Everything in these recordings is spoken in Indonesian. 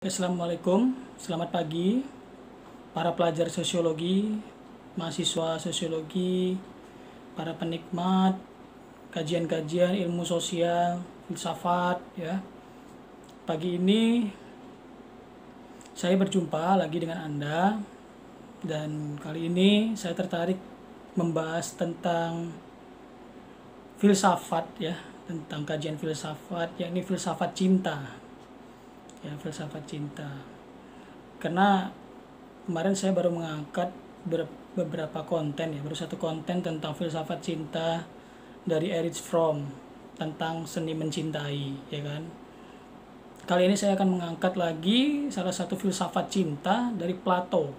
Assalamualaikum, selamat pagi para pelajar sosiologi, mahasiswa sosiologi, para penikmat kajian-kajian ilmu sosial, filsafat ya. Pagi ini saya berjumpa lagi dengan Anda dan kali ini saya tertarik membahas tentang filsafat ya, tentang kajian filsafat, yakni filsafat cinta. Ya, filsafat cinta. Karena kemarin saya baru mengangkat beberapa konten ya, baru satu konten tentang filsafat cinta dari Erich Fromm tentang seni mencintai, ya kan. Kali ini saya akan mengangkat lagi salah satu filsafat cinta dari Plato.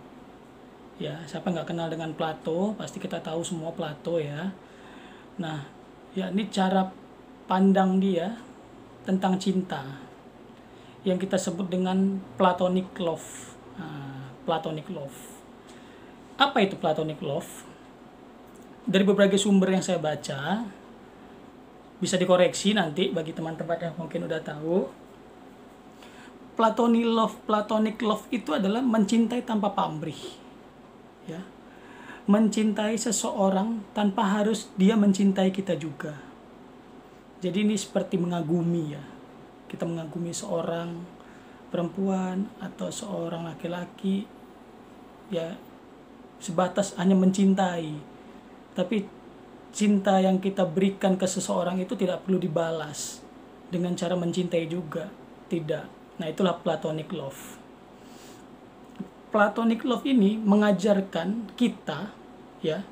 Ya, siapa nggak kenal dengan Plato? Pasti kita tahu semua Plato ya. Nah, ya ini cara pandang dia tentang cinta yang kita sebut dengan platonic love. Platonic love. Apa itu platonic love? Dari berbagai sumber yang saya baca, bisa dikoreksi nanti bagi teman-teman yang mungkin udah tahu. Platonic love itu adalah mencintai tanpa pamrih. Ya. Mencintai seseorang tanpa harus dia mencintai kita juga. Jadi ini seperti mengagumi ya. Kita mengagumi seorang perempuan atau seorang laki-laki ya sebatas hanya mencintai. Tapi cinta yang kita berikan ke seseorang itu tidak perlu dibalas dengan cara mencintai juga. Tidak. Nah, itulah platonic love. Platonic love ini mengajarkan kita ya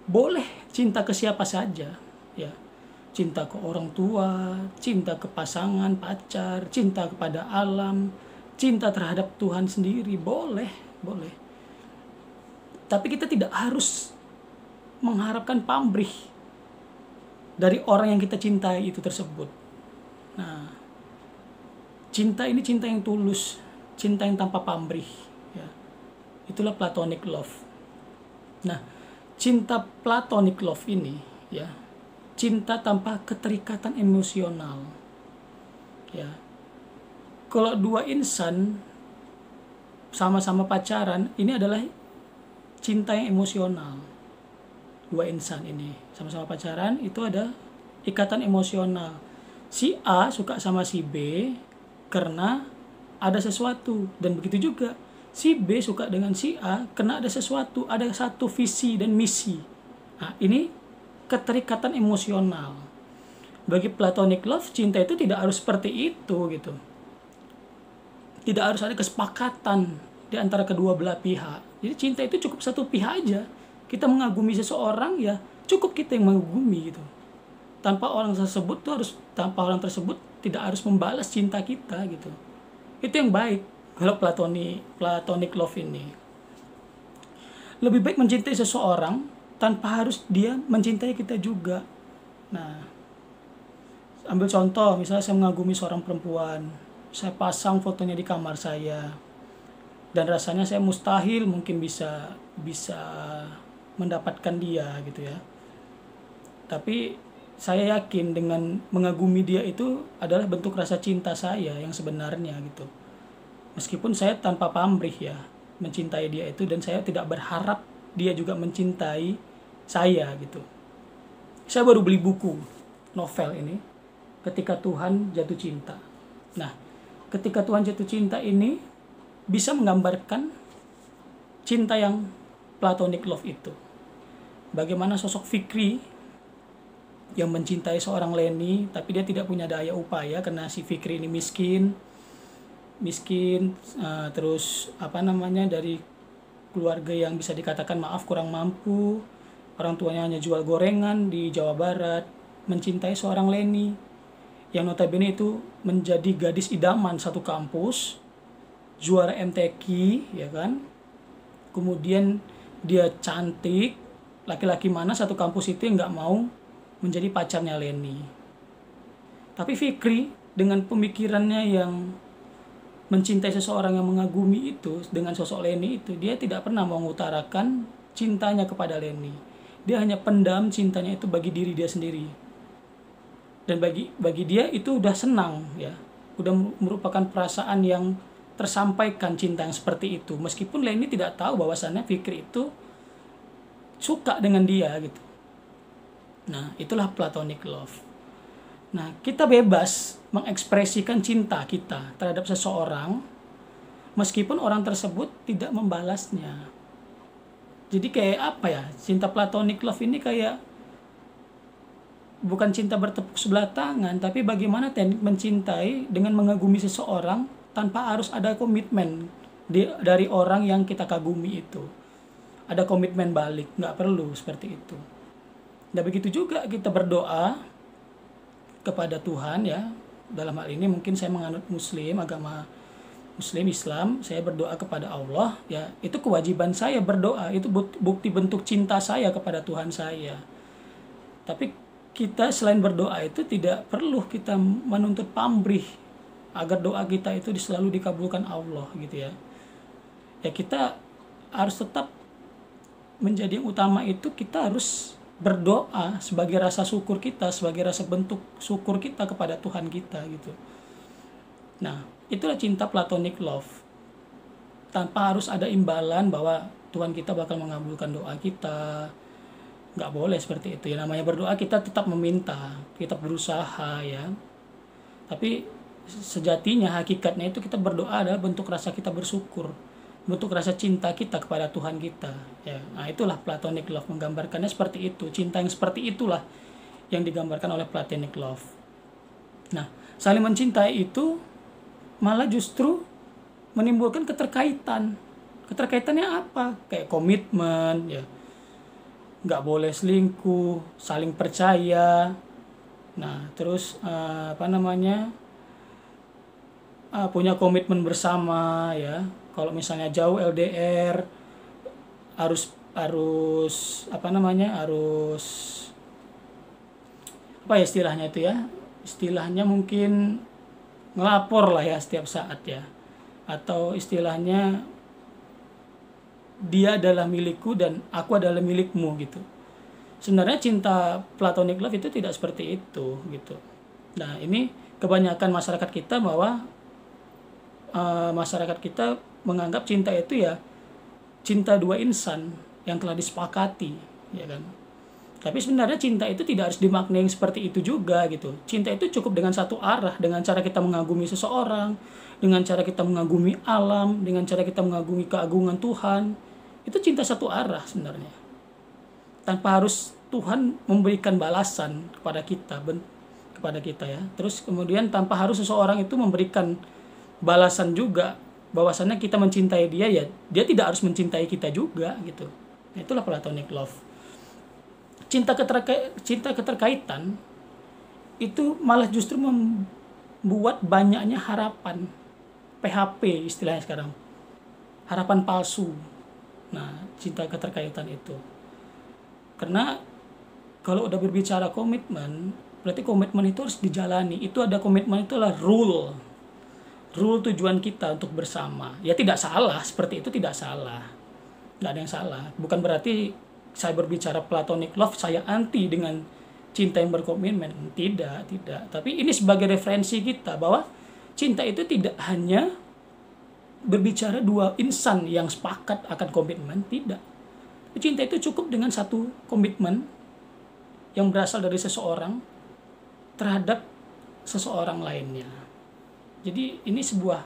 boleh cinta ke siapa saja ya. Cinta ke orang tua, cinta ke pasangan, pacar, cinta kepada alam, cinta terhadap Tuhan sendiri, boleh. Tapi kita tidak harus mengharapkan pamrih dari orang yang kita cintai itu tersebut. Nah, cinta ini cinta yang tulus, cinta yang tanpa pamrih. Ya. Itulah platonic love. Nah, cinta platonic love ini ya, cinta tanpa keterikatan emosional ya. Kalau dua insan sama-sama pacaran, ini adalah cinta yang emosional. Dua insan ini sama-sama pacaran, itu ada ikatan emosional. Si A suka sama si B karena ada sesuatu, dan begitu juga si B suka dengan si A karena ada sesuatu, ada satu visi dan misi. Nah, ini keterikatan emosional. Bagi platonic love, cinta itu tidak harus seperti itu gitu. Tidak harus ada kesepakatan di antara kedua belah pihak. Jadi cinta itu cukup satu pihak aja. Kita mengagumi seseorang ya cukup kita yang mengagumi gitu. Tanpa orang tersebut tidak harus membalas cinta kita gitu. Itu yang baik kalau platonic love ini. Lebih baik mencintai seseorang tanpa harus dia mencintai kita juga. Nah, ambil contoh, misalnya saya mengagumi seorang perempuan, saya pasang fotonya di kamar saya, dan rasanya saya mustahil mungkin bisa mendapatkan dia gitu ya. Tapi saya yakin dengan mengagumi dia itu adalah bentuk rasa cinta saya yang sebenarnya gitu. Meskipun saya tanpa pamrih ya mencintai dia itu, dan saya tidak berharap dia juga mencintai saya gitu. Saya baru beli buku novel ini, Ketika Tuhan Jatuh Cinta. Nah, Ketika Tuhan Jatuh Cinta ini bisa menggambarkan cinta yang platonic love itu. Bagaimana sosok Fikri yang mencintai seorang Leni, tapi dia tidak punya daya upaya karena si Fikri ini miskin, terus dari keluarga yang bisa dikatakan kurang mampu. Orang tuanya hanya jual gorengan di Jawa Barat, mencintai seorang Leni yang notabene itu menjadi gadis idaman satu kampus, juara MTQ ya kan. Kemudian dia cantik, laki-laki mana satu kampus itu yang nggak mau menjadi pacarnya Leni. Tapi Fikri dengan pemikirannya yang mencintai seseorang yang mengagumi itu dengan sosok Leni itu, dia tidak pernah mengutarakan cintanya kepada Leni. Dia hanya pendam cintanya itu bagi diri dia sendiri. Dan bagi dia itu udah senang ya. Udah merupakan perasaan yang tersampaikan cinta yang seperti itu, meskipun Leni tidak tahu bahwasannya Fikri itu suka dengan dia gitu. Nah, itulah platonic love. Nah, kita bebas mengekspresikan cinta kita terhadap seseorang meskipun orang tersebut tidak membalasnya. Jadi kayak apa ya, cinta platonic love ini kayak bukan cinta bertepuk sebelah tangan, tapi bagaimana teknik mencintai dengan mengagumi seseorang tanpa harus ada komitmen dari orang yang kita kagumi itu. Ada komitmen balik, nggak perlu seperti itu. Dan begitu juga kita berdoa kepada Tuhan ya. Dalam hal ini mungkin saya menganut Muslim, agama Muslim Islam, saya berdoa kepada Allah ya. Itu kewajiban saya berdoa, itu bukti bentuk cinta saya kepada Tuhan saya. Tapi kita selain berdoa itu tidak perlu kita menuntut pamrih agar doa kita itu selalu dikabulkan Allah gitu ya. Ya kita harus tetap menjadi yang utama itu kita harus berdoa sebagai rasa syukur kita, sebagai rasa bentuk syukur kita kepada Tuhan kita gitu. Nah, itulah cinta platonic love. Tanpa harus ada imbalan bahwa Tuhan kita bakal mengabulkan doa kita. Nggak boleh seperti itu ya. Namanya berdoa kita tetap meminta, kita berusaha ya. Tapi sejatinya hakikatnya itu kita berdoa adalah bentuk rasa kita bersyukur, bentuk rasa cinta kita kepada Tuhan kita ya. Nah, itulah platonic love, menggambarkannya seperti itu. Cinta yang seperti itulah yang digambarkan oleh platonic love. Nah, saling mencintai itu malah justru menimbulkan keterkaitan. Keterkaitannya apa? Kayak komitmen ya, nggak boleh selingkuh, saling percaya. Nah, terus punya komitmen bersama ya. Kalau misalnya jauh LDR harus harus apa ya istilahnya itu ya, istilahnya mungkin ngelapor lah ya setiap saat ya, atau istilahnya dia adalah milikku dan aku adalah milikmu gitu. Sebenarnya cinta platonic love itu tidak seperti itu gitu. Nah, ini kebanyakan masyarakat kita bahwa masyarakat kita menganggap cinta itu ya cinta dua insan yang telah disepakati ya kan. Tapi sebenarnya cinta itu tidak harus dimaknai seperti itu juga gitu. Cinta itu cukup dengan satu arah, dengan cara kita mengagumi seseorang, dengan cara kita mengagumi alam, dengan cara kita mengagumi keagungan Tuhan. Itu cinta satu arah sebenarnya. Tanpa harus Tuhan memberikan balasan kepada kita ya. Terus kemudian tanpa harus seseorang itu memberikan balasan juga bahwasannya kita mencintai dia ya, dia tidak harus mencintai kita juga gitu. Nah, itulah platonic love. Cinta keterkaitan itu malah justru membuat banyaknya harapan, PHP istilahnya sekarang, harapan palsu. Nah, cinta keterkaitan itu karena kalau udah berbicara komitmen, berarti komitmen itu harus dijalani. Itu ada komitmen, itulah rule tujuan kita untuk bersama. Ya tidak salah, seperti itu tidak salah, nggak ada yang salah. Bukan berarti saya berbicara platonic love saya anti dengan cinta yang berkomitmen, tidak. Tapi ini sebagai referensi kita bahwa cinta itu tidak hanya berbicara dua insan yang sepakat akan komitmen, tidak. Cinta itu cukup dengan satu komitmen yang berasal dari seseorang terhadap seseorang lainnya. Jadi ini sebuah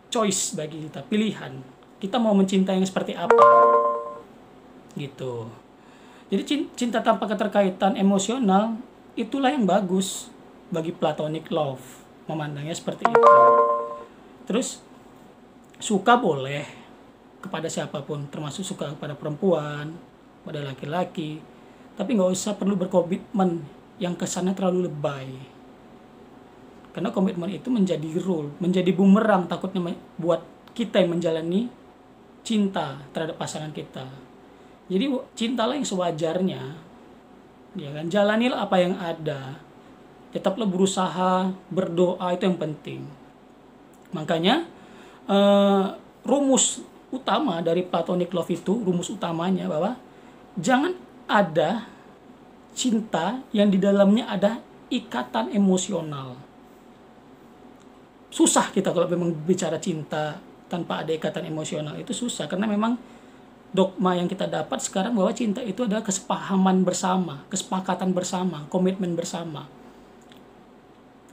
choice bagi kita, pilihan. Kita mau mencintai yang seperti apa gitu. Jadi cinta tanpa keterkaitan emosional itulah yang bagus bagi platonic love, memandangnya seperti itu. Terus suka boleh kepada siapapun, termasuk suka kepada perempuan, pada laki-laki, tapi nggak usah perlu berkomitmen yang kesannya terlalu lebay. Karena komitmen itu menjadi rule, menjadi bumerang takutnya buat kita yang menjalani cinta terhadap pasangan kita. Jadi cintalah yang sewajarnya, ya kan. Jalanilah apa yang ada. Tetaplah berusaha, berdoa, itu yang penting. Makanya rumus utama dari platonic love itu, rumus utamanya bahwa jangan ada cinta yang di dalamnya ada ikatan emosional. susah kita kalau memang bicara cinta tanpa ada ikatan emosional, itu susah karena memang dogma yang kita dapat sekarang bahwa cinta itu adalah kesepahaman bersama, kesepakatan bersama, komitmen bersama.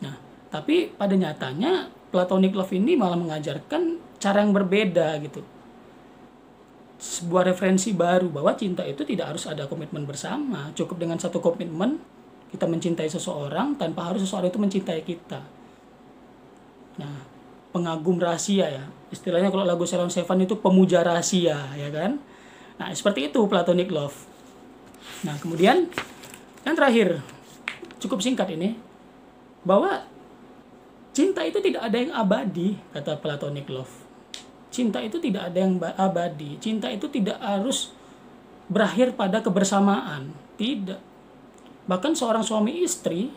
Nah, tapi pada nyatanya platonic love ini malah mengajarkan cara yang berbeda gitu. Sebuah referensi baru bahwa cinta itu tidak harus ada komitmen bersama. Cukup dengan satu komitmen kita mencintai seseorang tanpa harus seseorang itu mencintai kita. Nah, pengagum rahasia ya. Istilahnya kalau lagu Ceylon Seven itu pemuja rahasia, ya kan? Nah, seperti itu platonic love. Nah, kemudian yang terakhir, cukup singkat ini, bahwa cinta itu tidak ada yang abadi, kata platonic love. Cinta itu tidak ada yang abadi. Cinta itu tidak harus berakhir pada kebersamaan. Tidak. Bahkan seorang suami istri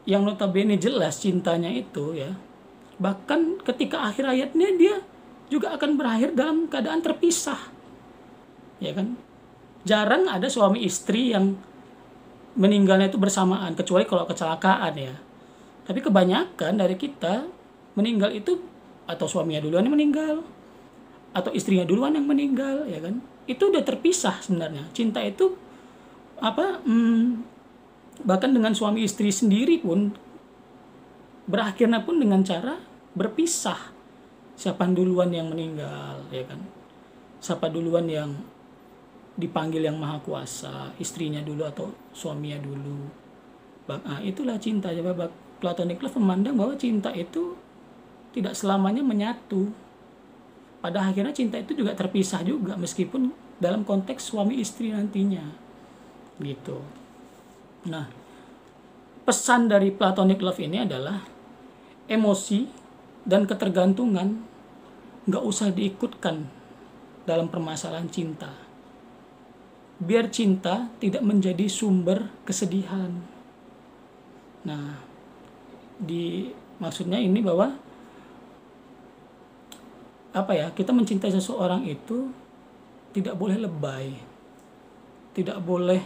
yang notabene jelas cintanya itu ya, bahkan ketika akhir hayatnya dia juga akan berakhir dalam keadaan terpisah. Ya kan? Jarang ada suami istri yang meninggalnya itu bersamaan, kecuali kalau kecelakaan ya. Tapi kebanyakan dari kita meninggal itu atau suaminya duluan yang meninggal atau istrinya duluan yang meninggal, ya kan? Itu udah terpisah sebenarnya. Cinta itu bahkan dengan suami istri sendiri pun berakhirnya pun dengan cara berpisah. Siapa duluan yang meninggal, ya kan? Siapa duluan yang dipanggil yang maha kuasa, istrinya dulu atau suaminya dulu. Nah, itulah cinta. Coba platonic love memandang bahwa cinta itu tidak selamanya menyatu. Pada akhirnya cinta itu juga terpisah juga, meskipun dalam konteks suami istri nantinya. Gitu. Nah, pesan dari platonic love ini adalah emosi dan ketergantungan nggak usah diikutkan dalam permasalahan cinta. Biar cinta tidak menjadi sumber kesedihan. Nah, maksudnya ini bahwa kita mencintai seseorang itu tidak boleh lebay, tidak boleh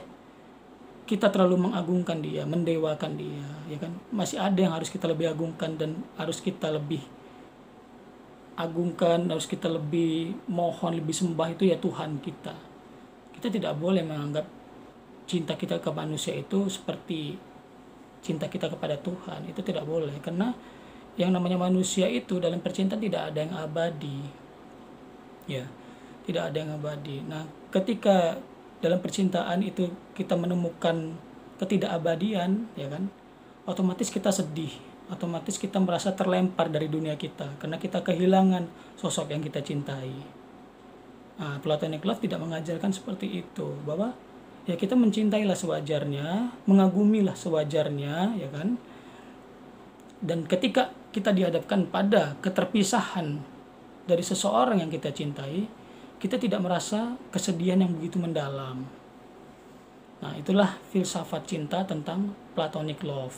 kita terlalu mengagungkan dia, mendewakan dia, ya kan? Masih ada yang harus kita lebih agungkan dan harus kita lebih agungkan, harus kita lebih mohon, lebih sembah, itu ya Tuhan kita. Kita tidak boleh menganggap cinta kita ke manusia itu seperti cinta kita kepada Tuhan. Itu tidak boleh, karena yang namanya manusia itu dalam percintaan tidak ada yang abadi. Ya, tidak ada yang abadi. Nah, ketika dalam percintaan itu kita menemukan ketidakabadian, ya kan? Otomatis kita sedih, otomatis kita merasa terlempar dari dunia kita karena kita kehilangan sosok yang kita cintai. Nah, platonic love tidak mengajarkan seperti itu, bahwa ya kita mencintailah sewajarnya, mengagumilah sewajarnya, ya kan? Dan ketika kita dihadapkan pada keterpisahan dari seseorang yang kita cintai, kita tidak merasa kesedihan yang begitu mendalam. Nah, itulah filsafat cinta tentang platonic love.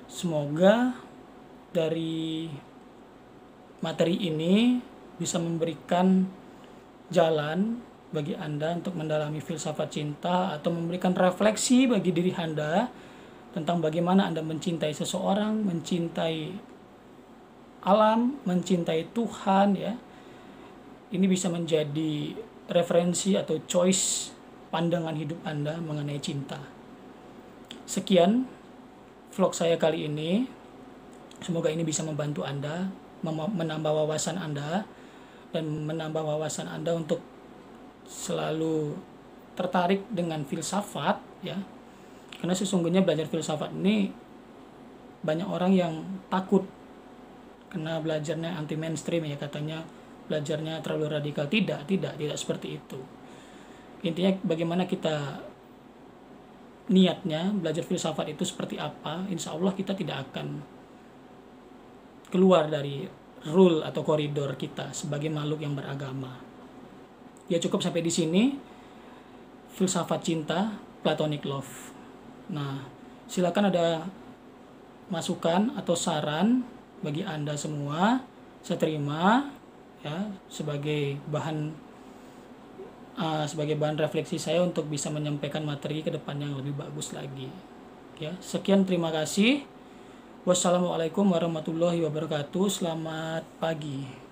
Semoga dari materi ini bisa memberikan jalan bagi Anda untuk mendalami filsafat cinta, atau memberikan refleksi bagi diri Anda tentang bagaimana Anda mencintai seseorang, mencintai alam, mencintai Tuhan, ya. Ini bisa menjadi referensi atau choice pandangan hidup Anda mengenai cinta. Sekian vlog saya kali ini. Semoga ini bisa membantu Anda, menambah wawasan Anda, dan menambah wawasan Anda untuk selalu tertarik dengan filsafat, ya. Karena sesungguhnya belajar filsafat ini banyak orang yang takut karena belajarnya anti mainstream, ya, katanya belajarnya terlalu radikal. Tidak seperti itu. Intinya bagaimana kita niatnya belajar filsafat itu seperti apa, insya Allah kita tidak akan keluar dari rule atau koridor kita sebagai makhluk yang beragama. Ya, cukup sampai di sini filsafat cinta platonic love. Nah, silakan ada masukan atau saran bagi Anda semua, saya terima, ya, sebagai bahan refleksi saya untuk bisa menyampaikan materi ke depan yang lebih bagus lagi. Ya, sekian, terima kasih. Wassalamualaikum warahmatullahi wabarakatuh. Selamat pagi.